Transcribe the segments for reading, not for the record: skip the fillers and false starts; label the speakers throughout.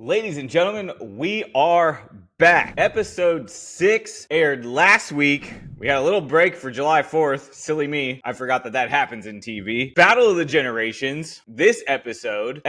Speaker 1: Ladies and gentlemen, we are back. Episode 6 aired last week. We had a little break for July 4th. Silly me. I forgot that happens in TV. Battle of the Generations. This episode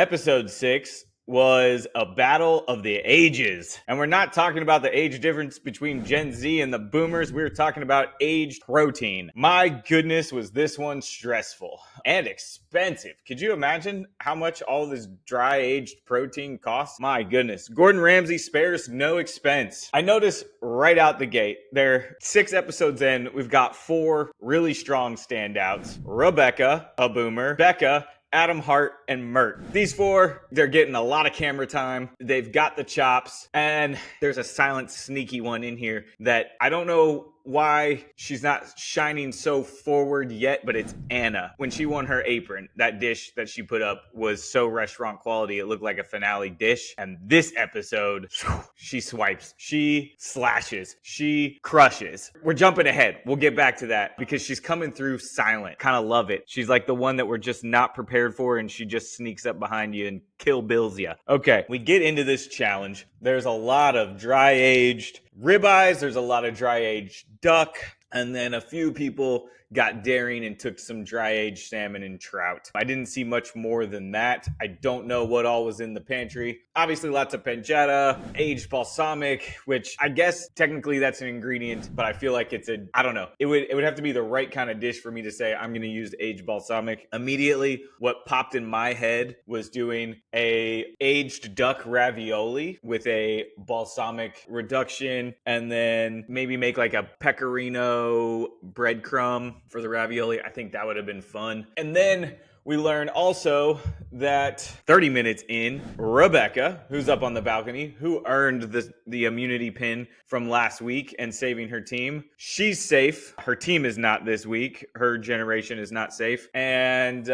Speaker 1: 6, was a battle of the ages. And we're not talking about the age difference between Gen Z and the boomers. We're talking about aged protein. My goodness, was this one stressful and expensive. Could you imagine how much all this dry aged protein costs? My goodness. Gordon Ramsay spares no expense. I noticed right out the gate, they're 6 episodes in, we've got 4 really strong standouts. Rebecca, a boomer, Becca, Adam Hart, and Mert. These 4, they're getting a lot of camera time. They've got the chops. And there's a silent, sneaky one in here that I don't know why she's not shining so forward yet, but it's Anna. When she won her apron, that dish that she put up was so restaurant quality, it looked like a finale dish. And this episode, she swipes, she slashes, she crushes. We're jumping ahead. We'll get back to that because she's coming through silent. Kind of love it. She's like the one that we're just not prepared for, and she just sneaks up behind you and kill bills you. Okay, we get into this challenge. There's a lot of dry-aged ribeyes. There's a lot of dry-aged duck. And then a few people got daring and took some dry-aged salmon and trout. I didn't see much more than that. I don't know what all was in the pantry. Obviously, lots of pancetta, aged balsamic, which I guess technically that's an ingredient, but I feel like I don't know. It would have to be the right kind of dish for me to say I'm going to use aged balsamic. Immediately, what popped in my head was doing a aged duck ravioli with a balsamic reduction, and then maybe make like a pecorino breadcrumb for the ravioli. I think that would have been fun. And then we learn also that 30 minutes in, Rebecca, who's up on the balcony, who earned the immunity pin from last week and saving her team, she's safe. Her team is not this week. Her generation is not safe. And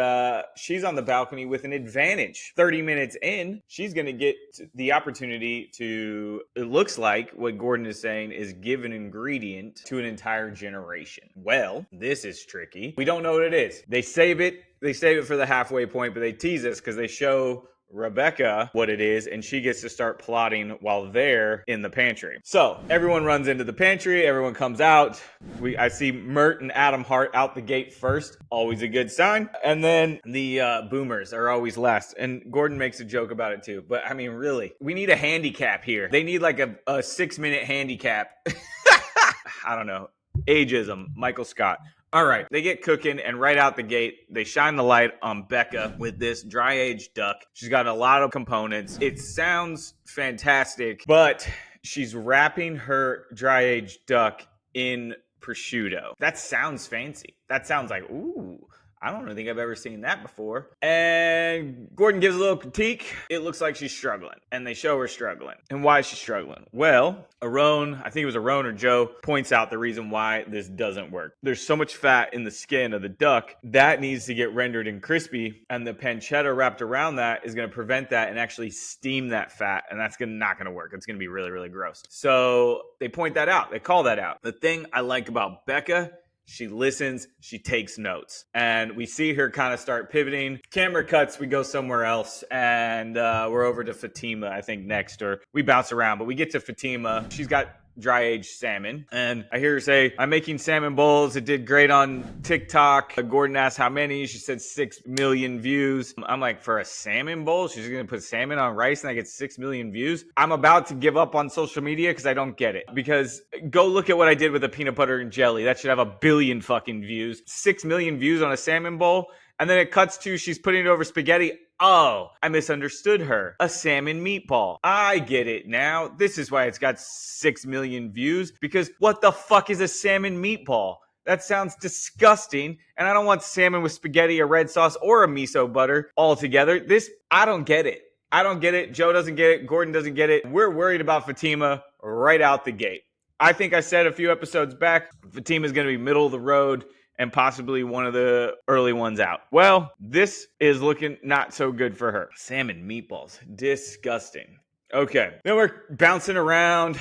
Speaker 1: she's on the balcony with an advantage. 30 minutes in, she's going to get the opportunity to, it looks like what Gordon is saying, is give an ingredient to an entire generation. Well, this is tricky. We don't know what it is. They save it for the halfway point, but they tease us because they show Rebecca what it is, and she gets to start plotting while they're in the pantry. So everyone runs into the pantry, everyone comes out. I see Mert and Adam Hart out the gate first, always a good sign. And then the boomers are always last, and Gordon makes a joke about it too. But I mean, really, we need a handicap here. They need like a 6-minute handicap. I don't know. Ageism, Michael Scott. All right, they get cooking, and right out the gate, they shine the light on Becca with this dry-aged duck. She's got a lot of components. It sounds fantastic, but she's wrapping her dry-aged duck in prosciutto. That sounds fancy. That sounds like, ooh, I don't think I've ever seen that before. And Gordon gives a little critique. It looks like she's struggling, and they show her struggling. And why is she struggling? Well, Aron, I think it was Aron or Joe, points out the reason why this doesn't work. There's so much fat in the skin of the duck that needs to get rendered and crispy, and the pancetta wrapped around that is going to prevent that and actually steam that fat, and that's not going to work. It's going to be really, really gross. So they point that out. They call that out. The thing I like about Becca, she listens, she takes notes. And we see her kind of start pivoting. Camera cuts, we go somewhere else. And we're over to Fatima, I think, next. Or we bounce around, but we get to Fatima. She's got dry-aged salmon. And I hear her say, I'm making salmon bowls. It did great on TikTok. Gordon asked how many. She said 6 million views. I'm like, for a salmon bowl? She's going to put salmon on rice and I get 6 million views? I'm about to give up on social media because I don't get it. Because go look at what I did with the peanut butter and jelly. That should have 1 billion fucking views. 6 million views on a salmon bowl? And then it cuts to she's putting it over spaghetti. Oh, I misunderstood her. A salmon meatball. I get it now. This is why it's got 6 million views. Because what the fuck is a salmon meatball? That sounds disgusting. And I don't want salmon with spaghetti or red sauce or a miso butter all together. I don't get it. I don't get it. Joe doesn't get it. Gordon doesn't get it. We're worried about Fatima right out the gate. I think I said a few episodes back, Fatima's going to be middle of the road and possibly one of the early ones out. Well, this is looking not so good for her. Salmon meatballs. Disgusting. Okay, then we're bouncing around.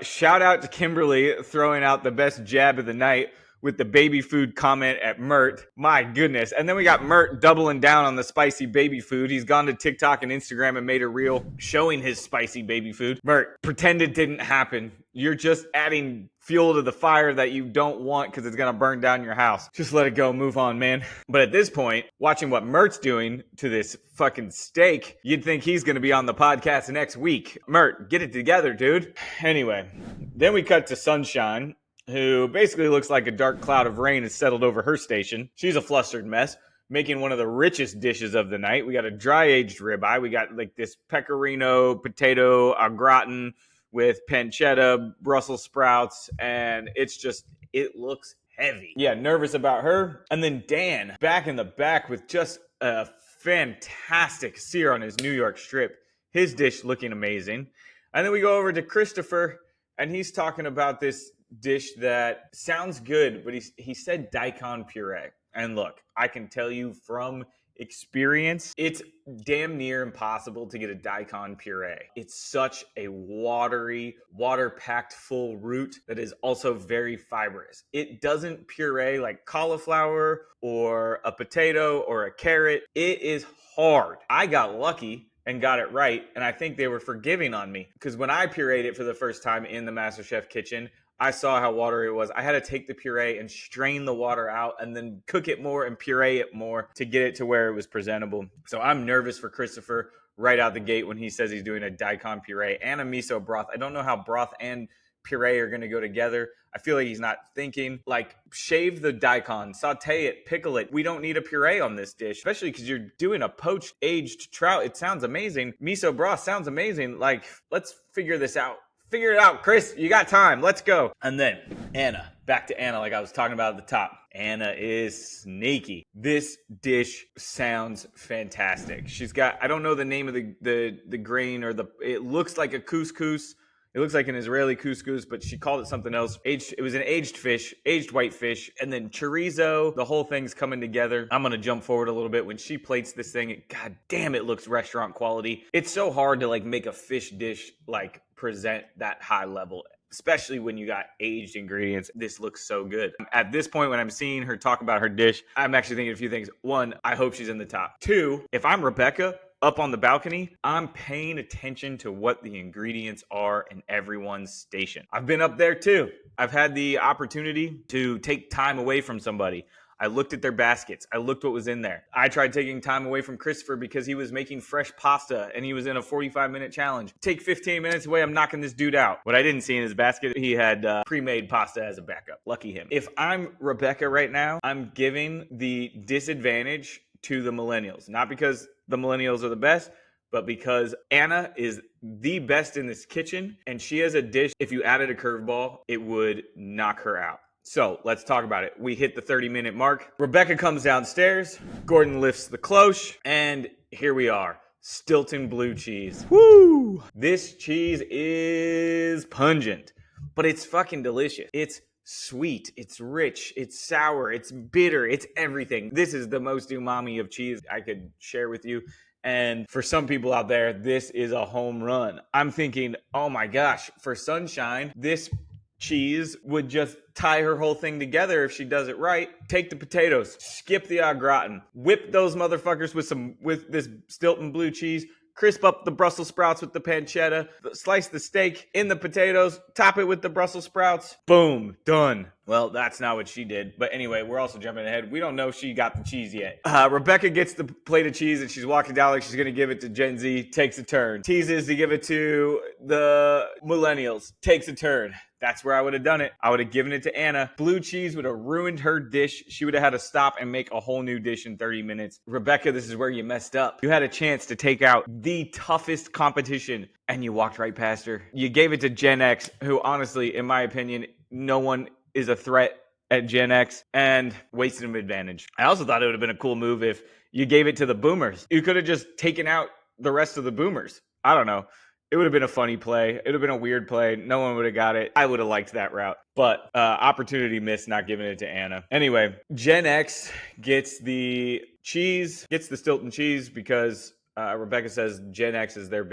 Speaker 1: Shout out to Kimberly throwing out the best jab of the night with the baby food comment at Mert. My goodness. And then we got Mert doubling down on the spicy baby food. He's gone to TikTok and Instagram and made a reel showing his spicy baby food. Mert, pretend it didn't happen. You're just adding fuel to the fire that you don't want because it's going to burn down your house. Just let it go. Move on, man. But at this point, watching what Mert's doing to this fucking steak, you'd think he's going to be on the podcast next week. Mert, get it together, dude. Anyway, then we cut to Sunshine, who basically looks like a dark cloud of rain has settled over her station. She's a flustered mess, making one of the richest dishes of the night. We got a dry-aged ribeye. We got like this pecorino potato au gratin with pancetta, Brussels sprouts, and it looks heavy. Yeah, nervous about her. And then Dan, back in the back with just a fantastic sear on his New York strip. His dish looking amazing. And then we go over to Christopher, and he's talking about this dish that sounds good, but he said daikon puree. And look, I can tell you from experience, it's damn near impossible to get a daikon puree. It's such a watery, water-packed full root that is also very fibrous. It doesn't puree like cauliflower or a potato or a carrot. It is hard. I got lucky and got it right, and I think they were forgiving on me because when I pureed it for the first time in the MasterChef kitchen, I saw how watery it was. I had to take the puree and strain the water out and then cook it more and puree it more to get it to where it was presentable. So I'm nervous for Christopher right out the gate when he says he's doing a daikon puree and a miso broth. I don't know how broth and puree are going to go together. I feel like he's not thinking. Like, shave the daikon, saute it, pickle it. We don't need a puree on this dish, especially because you're doing a poached aged trout. It sounds amazing. Miso broth sounds amazing. Like, let's figure this out. Figure it out, Chris. You got time. Let's go. And then Anna. Back to Anna like I was talking about at the top. Anna is sneaky. This dish sounds fantastic. She's got, I don't know the name of the grain or it looks like a couscous. It looks like an Israeli couscous, but she called it something else. It was an aged fish, aged white fish, and then chorizo. The whole thing's coming together. I'm going to jump forward a little bit. When she plates this thing, god damn, it looks restaurant quality. It's so hard to like make a fish dish like present that high level, especially when you got aged ingredients. This looks so good. At this point, when I'm seeing her talk about her dish, I'm actually thinking a few things. One, I hope she's in the top. Two, if I'm Rebecca, up on the balcony, I'm paying attention to what the ingredients are in everyone's station. I've been up there too. I've had the opportunity to take time away from somebody. I looked at their baskets. I looked what was in there. I tried taking time away from Christopher because he was making fresh pasta and he was in a 45-minute challenge. Take 15 minutes away, I'm knocking this dude out. What I didn't see in his basket, he had pre-made pasta as a backup. Lucky him. If I'm Rebecca right now, I'm giving the disadvantage to the millennials. Not because the millennials are the best, but because Anna is the best in this kitchen, and she has a dish, if you added a curveball, it would knock her out. So let's talk about it. We hit the 30-minute mark. Rebecca comes downstairs. Gordon lifts the cloche, and here we are. Stilton blue cheese. Woo! This cheese is pungent, but it's fucking delicious. It's sweet, it's rich, it's sour, it's bitter, it's everything. This is the most umami of cheese I could share with you. And for some people out there, this is a home run. I'm thinking, oh my gosh, for Sunshine, this cheese would just tie her whole thing together if she does it right. Take the potatoes, skip the au gratin, whip those motherfuckers with this Stilton blue cheese, crisp up the Brussels sprouts with the pancetta, slice the steak in the potatoes, top it with the Brussels sprouts. Boom, done. Well, that's not what she did. But anyway, we're also jumping ahead. We don't know if she got the cheese yet. Rebecca gets the plate of cheese and she's walking down like she's going to give it to Gen Z. Takes a turn. Teases to give it to the millennials. Takes a turn. That's where I would have done it. I would have given it to Anna. Blue cheese would have ruined her dish. She would have had to stop and make a whole new dish in 30 minutes. Rebecca, this is where you messed up. You had a chance to take out the toughest competition and you walked right past her. You gave it to Gen X, who honestly, in my opinion, no one is a threat at Gen X, and wasted an advantage. I also thought it would have been a cool move if you gave it to the boomers. You could have just taken out the rest of the boomers. I don't know. It would have been a funny play. It would have been a weird play. No one would have got it. I would have liked that route. But opportunity missed not giving it to Anna. Anyway, Gen X gets the cheese, gets the Stilton cheese because Rebecca says Gen X is her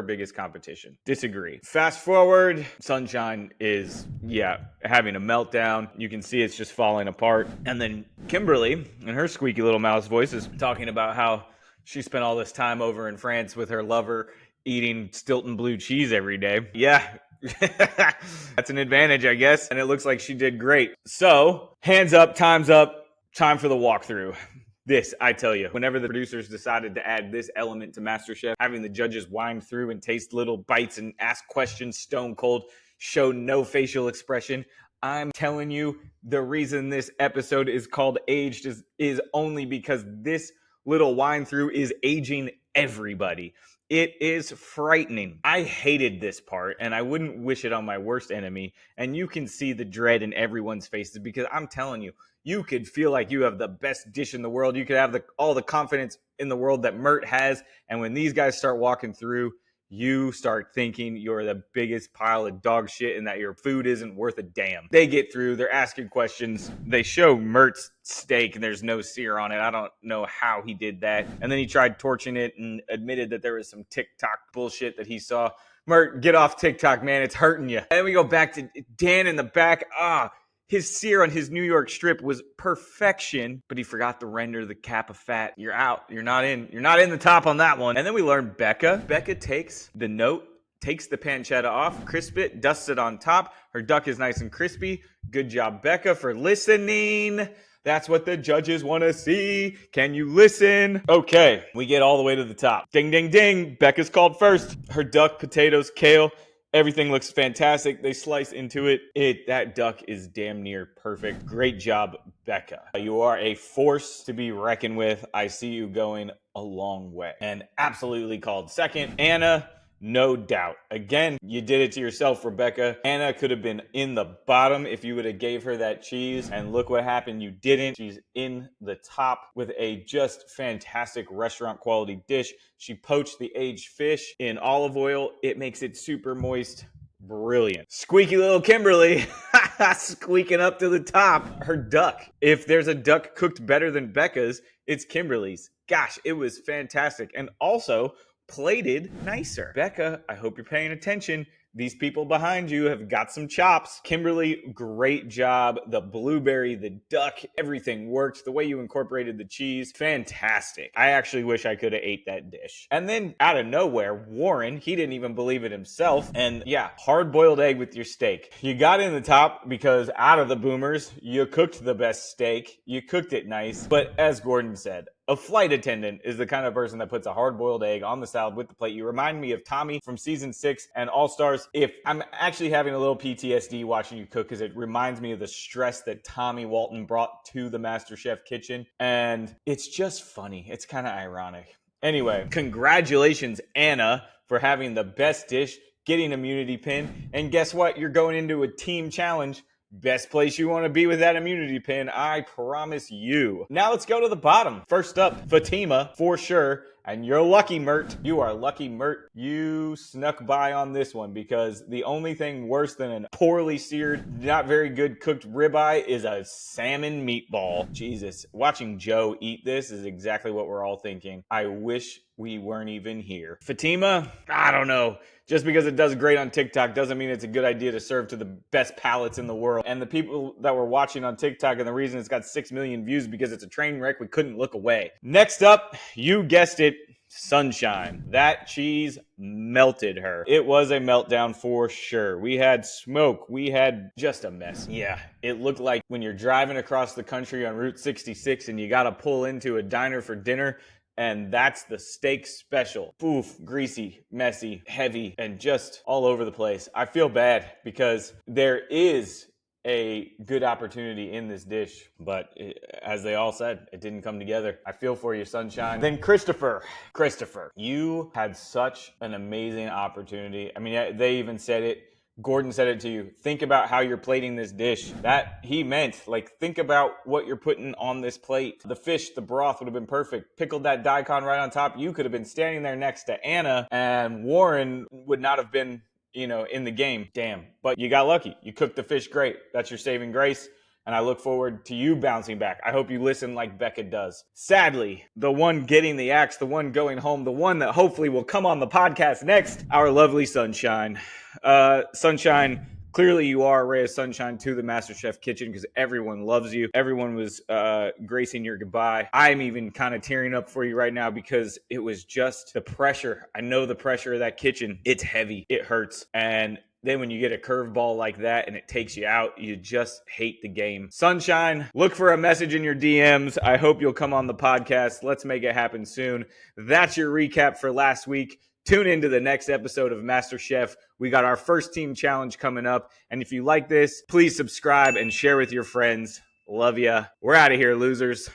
Speaker 1: biggest competition. Disagree. Fast forward, Sunshine is, having a meltdown. You can see it's just falling apart. And then Kimberly, in her squeaky little mouse voice, is talking about how she spent all this time over in France with her lover eating Stilton blue cheese every day. Yeah. That's an advantage, I guess. And it looks like she did great. So, hands up, time's up, time for the walkthrough. This, I tell you, whenever the producers decided to add this element to MasterChef, having the judges wind through and taste little bites and ask questions stone cold, show no facial expression, I'm telling you, the reason this episode is called Aged is only because this little wind through is aging everybody. It is frightening. I hated this part, and I wouldn't wish it on my worst enemy. And you can see the dread in everyone's faces because I'm telling you, you could feel like you have the best dish in the world. You could have all the confidence in the world that Mert has. And when these guys start walking through, you start thinking you're the biggest pile of dog shit and that your food isn't worth a damn. They get through, they're asking questions. They show Mert's steak and there's no sear on it. I don't know how he did that. And then he tried torching it and admitted that there was some TikTok bullshit that he saw. Mert, get off TikTok, man. It's hurting you. And then we go back to Dan in the back. His sear on his New York strip was perfection, but he forgot to render the cap of fat. You're out. You're not in the top on that one. And then we learn Becca. Becca takes the note, takes the pancetta off, crisp it, dusts it on top. Her duck is nice and crispy. Good job, Becca, for listening. That's what the judges want to see. Can you listen? Okay, we get all the way to the top. Ding, ding, ding. Becca's called first. Her duck, potatoes, kale. Everything looks fantastic. They slice into it. That duck is damn near perfect. Great job, Becca. You are a force to be reckoned with. I see you going a long way. And absolutely called second. Anna, no doubt. Again, you did it to yourself, Rebecca. Anna could have been in the bottom if you would have gave her that cheese. And look what happened. You didn't. She's in the top with a just fantastic restaurant quality dish. She poached the aged fish in olive oil. It makes it super moist. Brilliant. Squeaky little Kimberly squeaking up to the top. Her duck. If there's a duck cooked better than Becca's, it's Kimberly's. Gosh, it was fantastic. And also plated nicer. Becca, I hope you're paying attention. These people behind you have got some chops. Kimberly, great job. The blueberry, the duck, everything worked. The way you incorporated the cheese, fantastic. I actually wish I could have ate that dish. And then out of nowhere, Warren, he didn't even believe it himself. And yeah, hard-boiled egg with your steak. You got in the top because out of the boomers, you cooked the best steak. You cooked it nice. But as Gordon said, a flight attendant is the kind of person that puts a hard-boiled egg on the salad with the plate. You remind me of Tommy from season 6 and All-Stars. If I'm actually having a little PTSD watching you cook because it reminds me of the stress that Tommy Walton brought to the MasterChef kitchen. And it's just funny. It's kind of ironic. Anyway, congratulations, Anna, for having the best dish, getting immunity pin. And guess what? You're going into a team challenge. Best place you want to be with that immunity pin, I promise you. Now let's go to the bottom. First up, Fatima, for sure. And you're lucky, Mert. You are lucky, Mert. You snuck by on this one because the only thing worse than a poorly seared, not very good cooked ribeye is a salmon meatball. Jesus, watching Joe eat this is exactly what we're all thinking. I wish we weren't even here. Fatima, I don't know. Just because it does great on TikTok doesn't mean it's a good idea to serve to the best palates in the world. And the people that were watching on TikTok, and the reason it's got 6 million views because it's a train wreck, we couldn't look away. Next up, you guessed it, Sunshine. That cheese melted her. It was a meltdown for sure. We had smoke. We had just a mess. Yeah, it looked like when you're driving across the country on Route 66 and you got to pull into a diner for dinner, and that's the steak special. Oof, greasy, messy, heavy, and just all over the place. I feel bad because there is a good opportunity in this dish, but as they all said, it didn't come together. I feel for you, Sunshine. Then Christopher, you had such an amazing opportunity. I mean, they even said it. Gordon said it to you. Think about how you're plating this dish. That he meant, like, think about what you're putting on this plate. The fish, the broth would have been perfect. Pickled that daikon right on top. You could have been standing there next to Anna, and Warren would not have been, in the game. Damn. But you got lucky. You cooked the fish great. That's your saving grace. and I look forward to you bouncing back. I hope you listen like Becca does. Sadly, the one getting the axe, the one going home, the one that hopefully will come on the podcast next, our lovely Sunshine. Sunshine, clearly you are a ray of sunshine to the MasterChef Kitchen because everyone loves you. Everyone was gracing your goodbye. I'm even kind of tearing up for you right now because it was just the pressure. I know the pressure of that kitchen. It's heavy. It hurts. And then when you get a curveball like that and it takes you out, you just hate the game. Sunshine, look for a message in your DMs. I hope you'll come on the podcast. Let's make it happen soon. That's your recap for last week. Tune into the next episode of MasterChef. We got our first team challenge coming up. And if you like this, please subscribe and share with your friends. Love ya. We're out of here, losers.